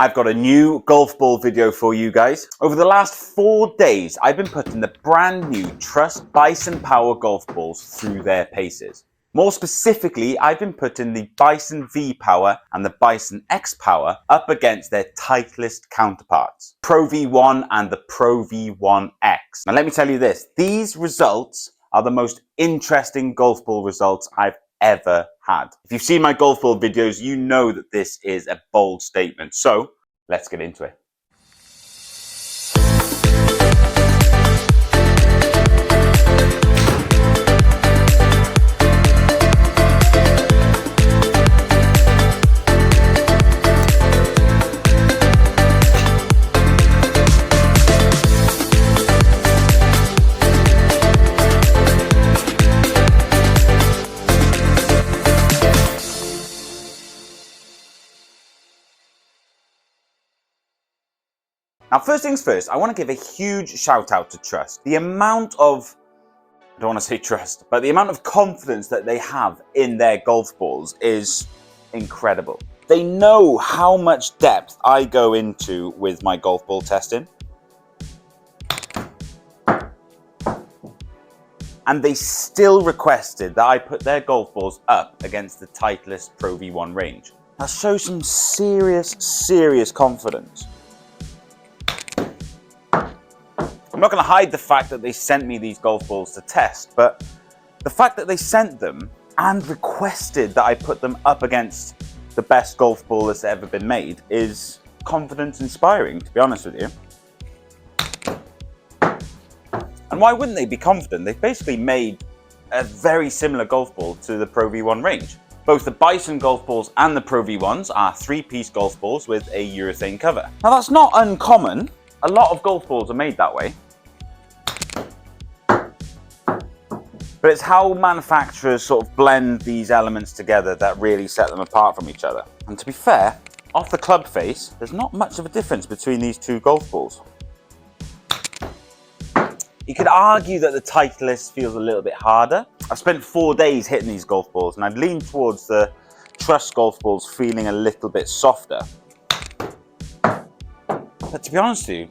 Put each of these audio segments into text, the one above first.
I've got a new golf ball video for you guys. Over the last 4 days, I've been putting the brand new Trust Bison Power golf balls through their paces. More specifically, I've been putting the Bison V Power and the Bison X Power up against their Titleist counterparts, Pro V1 and the Pro V1X. Now let me tell you this, these results are the most interesting golf ball results I've ever had. If you've seen my golf ball videos, you know that this is a bold statement. So let's get into it. Now, first things first, I want to give a huge shout out to Trust. The amount of, I don't want to say trust, but the amount of confidence that they have in their golf balls is incredible. They know how much depth I go into with my golf ball testing. And they still requested that I put their golf balls up against the Titleist Pro V1 range. That shows some serious confidence. I'm not going to hide the fact that they sent me these golf balls to test, but the fact that they sent them and requested that I put them up against the best golf ball that's ever been made is confidence inspiring, to be honest with you. And why wouldn't they be confident? They've basically made a very similar golf ball to the Pro V1 range. Both the Bison golf balls and the Pro V1s are 3-piece golf balls with a urethane cover. Now that's not uncommon. A lot of golf balls are made that way. But it's how manufacturers sort of blend these elements together that really set them apart from each other. And to be fair, off the club face, there's not much of a difference between these two golf balls. You could argue that the Titleist feels a little bit harder. I've spent 4 days hitting these golf balls and I'd lean towards the Trust golf balls feeling a little bit softer. But to be honest with you,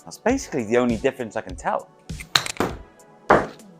that's basically the only difference I can tell.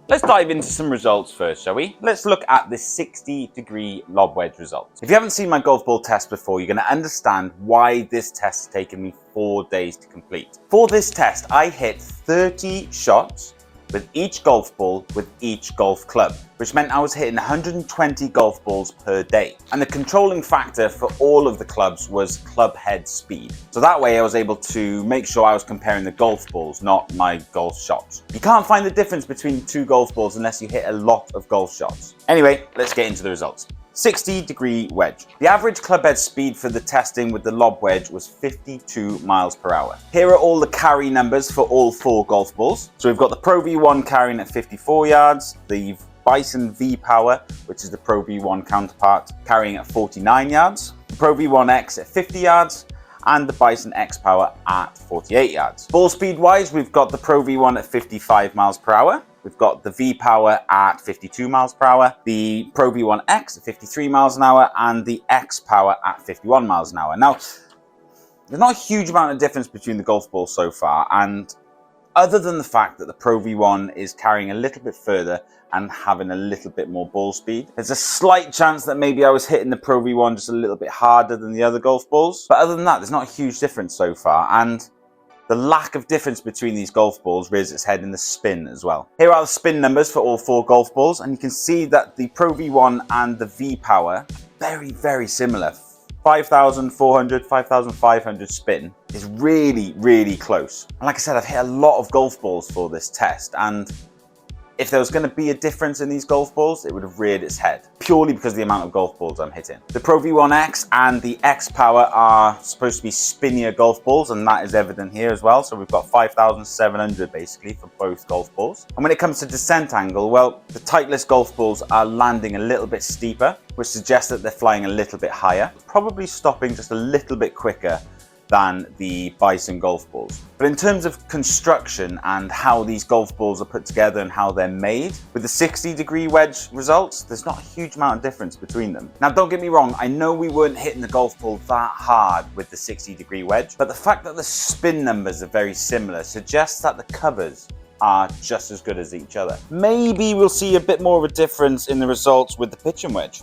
Let's dive into some results first, shall we? Let's look at the 60-degree lob wedge results. If you haven't seen my golf ball test before, you're going to understand why this test has taken me 4 days to complete. For this test, I hit 30 shots with each golf ball with each golf club, which meant I was hitting 120 golf balls per day. And the controlling factor for all of the clubs was club head speed. So that way I was able to make sure I was comparing the golf balls, not my golf shots. You can't find the difference between two golf balls unless you hit a lot of golf shots. Anyway, let's get into the results. 60-degree wedge. The average club head speed for the testing with the lob wedge was 52 miles per hour. Here are all the carry numbers for all 4 golf balls. So we've got the Pro V1 carrying at 54 yards, the Bison V Power, which is the Pro V1 counterpart, carrying at 49 yards, the Pro V1X at 50 yards, and the Bison X Power at 48 yards. Ball speed wise, we've got the Pro V1 at 55 miles per hour. We've got the V Power at 52 miles per hour, the Pro V1X at 53 miles an hour, and the X Power at 51 miles an hour. Now, there's not a huge amount of difference between the golf balls so far, and other than the fact that the Pro V1 is carrying a little bit further and having a little bit more ball speed, there's a slight chance that maybe I was hitting the Pro V1 just a little bit harder than the other golf balls. But other than that, there's not a huge difference so far, and the lack of difference between these golf balls rears its head in the spin as well. Here are the spin numbers for all 4 golf balls, and you can see that the Pro V1 and the V Power are very similar. 5,400, 5,500 spin is really close. And like I said, I've hit a lot of golf balls for this test, and if there was going to be a difference in these golf balls, it would have reared its head, purely because of the amount of golf balls I'm hitting. The Pro V1X and the X Power are supposed to be spinnier golf balls, and that is evident here as well. So we've got 5,700 basically for both golf balls. And when it comes to descent angle, well, the Titleist golf balls are landing a little bit steeper, which suggests that they're flying a little bit higher, probably stopping just a little bit quicker than the Bison golf balls. But in terms of construction and how these golf balls are put together and how they're made, with the 60-degree wedge results, there's not a huge amount of difference between them. Now, don't get me wrong, I know we weren't hitting the golf ball that hard with the 60-degree wedge, but the fact that the spin numbers are very similar suggests that the covers are just as good as each other. Maybe we'll see a bit more of a difference in the results with the pitching wedge.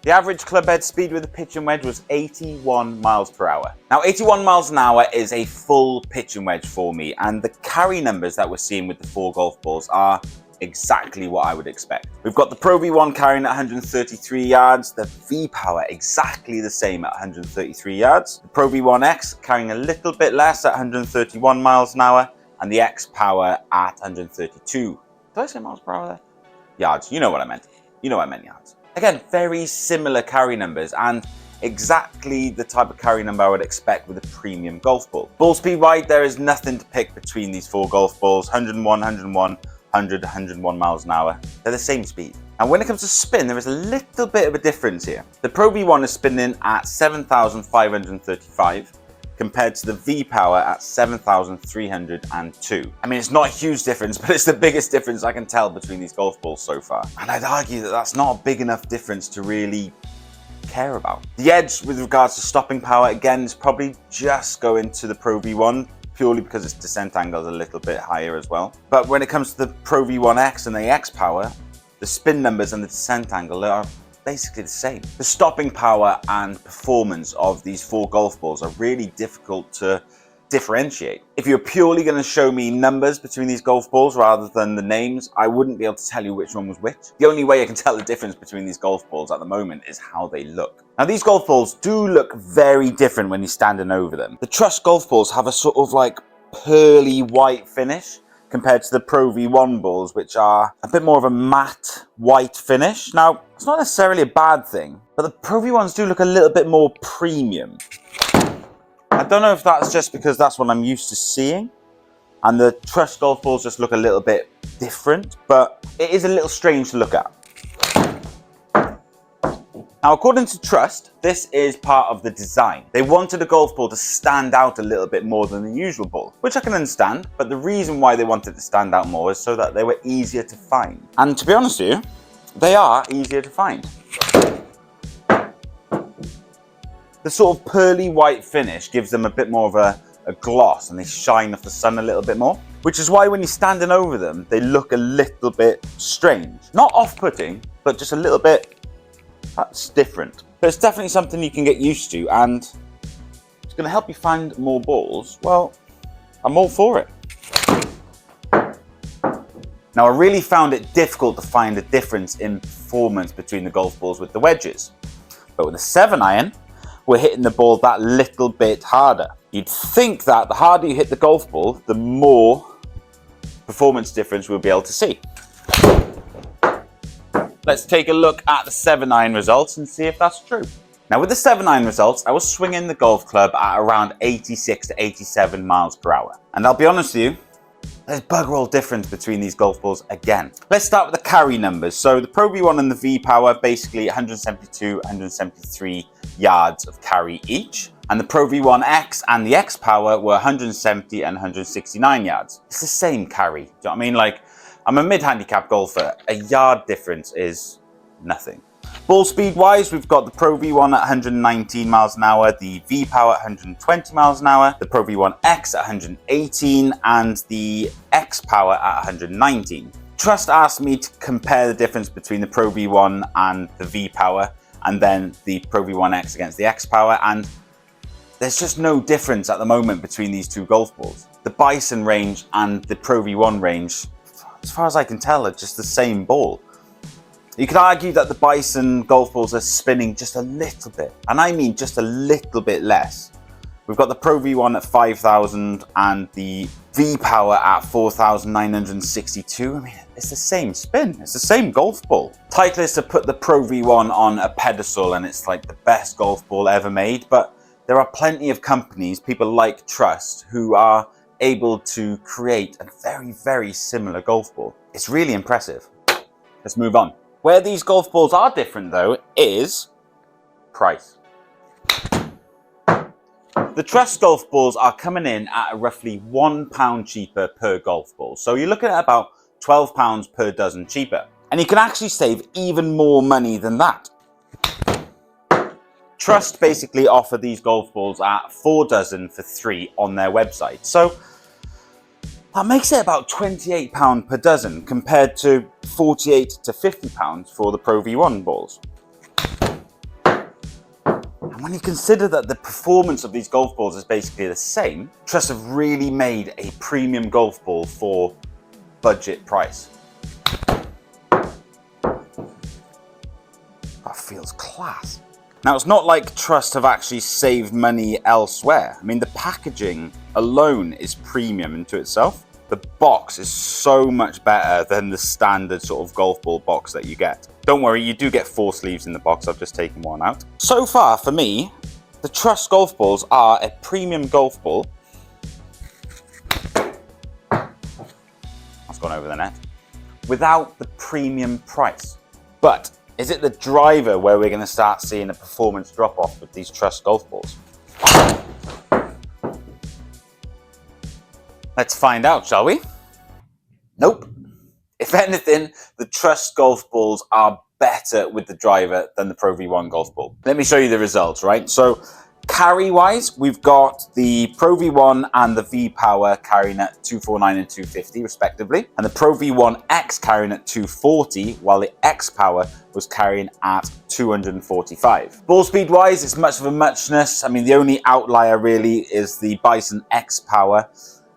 The average club head speed with the pitching wedge was 81 miles per hour. Now, 81 miles an hour is a full pitching wedge for me, and the carry numbers that we're seeing with the 4 golf balls are exactly what I would expect. We've got the Pro V1 carrying at 133 yards, the V Power exactly the same at 133 yards, the Pro V1 X carrying a little bit less at 131 miles an hour, and the X Power at 132. Did I say miles per hour there? Yards, you know what I meant. You know I meant yards. Again, very similar carry numbers and exactly the type of carry number I would expect with a premium golf ball. Ball speed wise, there is nothing to pick between these 4 golf balls. 101, 101, 100, 101 miles an hour. They're the same speed. And when it comes to spin, there is a little bit of a difference here. The Pro V1 is spinning at 7,535 compared to the V Power at 7,302. I mean, it's not a huge difference, but it's the biggest difference I can tell between these golf balls so far. And I'd argue that that's not a big enough difference to really care about. The edge with regards to stopping power, again, is probably just going to the Pro V1, purely because its descent angle is a little bit higher as well. But when it comes to the Pro V1 X and the X Power, the spin numbers and the descent angle are basically the same. The stopping power and performance of these 4 golf balls are really difficult to differentiate. If you're purely going to show me numbers between these golf balls rather than the names, I wouldn't be able to tell you which one was which. The only way I can tell the difference between these golf balls at the moment is how they look. Now, these golf balls do look very different when you're standing over them. The Trust golf balls have a sort of like pearly white finish compared to the Pro V1 balls, which are a bit more of a matte white finish. Now, it's not necessarily a bad thing, but the Pro V1s do look a little bit more premium. I don't know if that's just because that's what I'm used to seeing, and the Trust golf balls just look a little bit different, but it is a little strange to look at. Now, according to Trust, this is part of the design. They wanted a golf ball to stand out a little bit more than the usual ball, which I can understand, but the reason why they wanted to stand out more is so that they were easier to find. And to be honest with you, they are easier to find. The sort of pearly white finish gives them a bit more of a gloss, and they shine off the sun a little bit more, which is why when you're standing over them, they look a little bit strange. Not off-putting, but just a little bit. That's different. But it's definitely something you can get used to, and it's going to help you find more balls. Well, I'm all for it. Now, I really found it difficult to find a difference in performance between the golf balls with the wedges. But with a 7-iron, we're hitting the ball that little bit harder. You'd think that the harder you hit the golf ball, the more performance difference we'll be able to see. Let's take a look at the 7-iron results and see if that's true. Now, with the 7-iron results, I was swinging the golf club at around 86 to 87 miles per hour. And I'll be honest with you, there's bugger all difference between these golf balls again. Let's start with the carry numbers. So the Pro V1 and the V Power, basically 172, 173 yards of carry each. And the Pro V1 X and the X Power were 170 and 169 yards. It's the same carry. Do you know what I mean? Like, I'm a mid-handicap golfer. A yard difference is nothing. Ball speed wise, we've got the Pro V1 at 119 miles an hour, the V Power at 120 miles an hour, the Pro V1 X at 118, and the X Power at 119. Trust asked me to compare the difference between the Pro V1 and the V Power, and then the Pro V1 X against the X Power, and there's just no difference at the moment between these 2 golf balls. The Bison range and the Pro V1 range, as far as I can tell, are just the same ball. You could argue that the Bison golf balls are spinning just a little bit, and I mean just a little bit less. We've got the Pro V1 at 5,000 and the V Power at 4,962. I mean, it's the same spin. It's the same golf ball. Titleist have put the Pro V1 on a pedestal, and it's like the best golf ball ever made, but there are plenty of companies, people like Trust, who are able to create a very, very similar golf ball. It's really impressive. Let's move on. Where these golf balls are different though is price. The Trust golf balls are coming in at roughly £1 cheaper per golf ball. So you're looking at about £12 per dozen cheaper. And you can actually save even more money than that. Trust basically offer these golf balls at 4 dozen for 3 on their website. So that makes it about £28 per dozen compared to £48 to £50 for the Pro V1 balls. And when you consider that the performance of these golf balls is basically the same, Trust have really made a premium golf ball for budget price. That feels class. Now, it's not like Trust have actually saved money elsewhere. I mean, the packaging alone is premium into itself. The box is so much better than the standard sort of golf ball box that you get. Don't worry, you do get 4 sleeves in the box. I've just taken one out. So far, for me, the Trust golf balls are a premium golf ball. That's gone over the net. Without the premium price. But is it the driver where we're going to start seeing a performance drop-off with these Trust golf balls? Let's find out, shall we? Nope. If anything, the Trust golf balls are better with the driver than the Pro V1 golf ball. Let me show you the results, right? So carry-wise, we've got the Pro V1 and the V Power carrying at 249 and 250 respectively, and the Pro V1 X carrying at 240, while the X Power was carrying at 245. Ball speed-wise, it's much of a muchness. I mean, the only outlier really is the Bison X Power,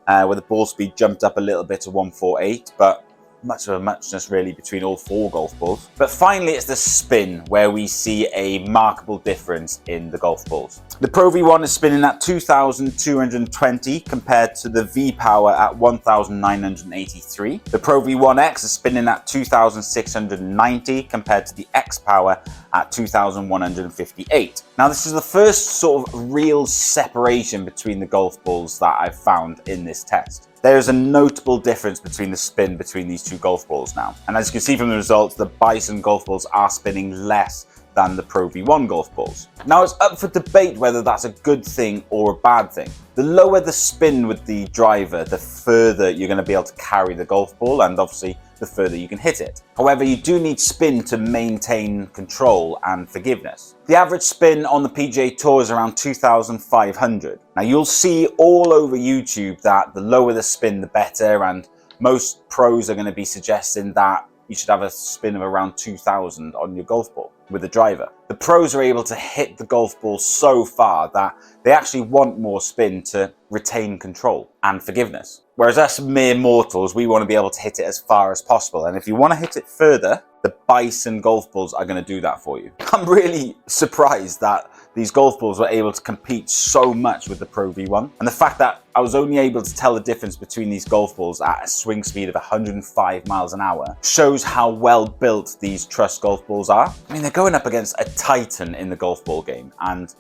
where the ball speed jumped up a little bit to 148, but much of a muchness really between all 4 golf balls. But finally, it's the spin where we see a markable difference in the golf balls. The Pro V1 is spinning at 2,220 compared to the V Power at 1,983. The Pro V1 X is spinning at 2,690 compared to the X Power at 2,158. Now, this is the first sort of real separation between the golf balls that I've found in this test. There is a notable difference between the spin between these 2 golf balls now. And as you can see from the results, the Bison golf balls are spinning less than the Pro V1 golf balls. Now, it's up for debate whether that's a good thing or a bad thing. The lower the spin with the driver, the further you're going to be able to carry the golf ball, and obviously the further you can hit it. However, you do need spin to maintain control and forgiveness. The average spin on the PGA Tour is around 2,500. Now, you'll see all over YouTube that the lower the spin, the better, and most pros are going to be suggesting that you should have a spin of around 2,000 on your golf ball with the driver. The pros are able to hit the golf ball so far that they actually want more spin to retain control and forgiveness. Whereas us mere mortals, we want to be able to hit it as far as possible. And if you want to hit it further, the Bison golf balls are going to do that for you. I'm really surprised that these golf balls were able to compete so much with the Pro V1. And the fact that I was only able to tell the difference between these golf balls at a swing speed of 105 miles an hour shows how well built these Trust golf balls are. I mean, they're going up against a titan in the golf ball game, and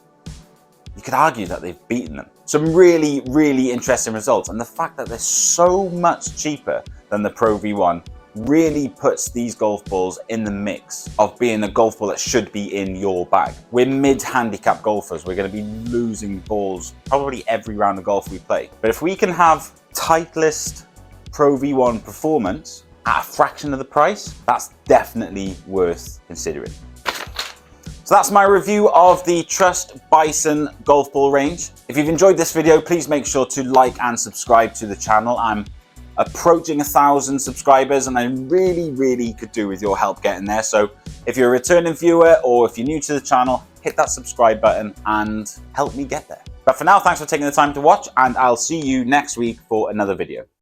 you could argue that they've beaten them. Some really, really interesting results. And the fact that they're so much cheaper than the Pro V1 really puts these golf balls in the mix of being a golf ball that should be in your bag. We're mid-handicap golfers. We're going to be losing balls probably every round of golf we play. But if we can have Titleist Pro V1 performance at a fraction of the price, that's definitely worth considering. So that's my review of the Trust Bison golf ball range. If you've enjoyed this video, please make sure to like and subscribe to the channel. I'm approaching 1,000 subscribers, and I really could do with your help getting there. So if you're a returning viewer or if you're new to the channel, hit that subscribe button and help me get there. But for now, thanks for taking the time to watch, and I'll see you next week for another video.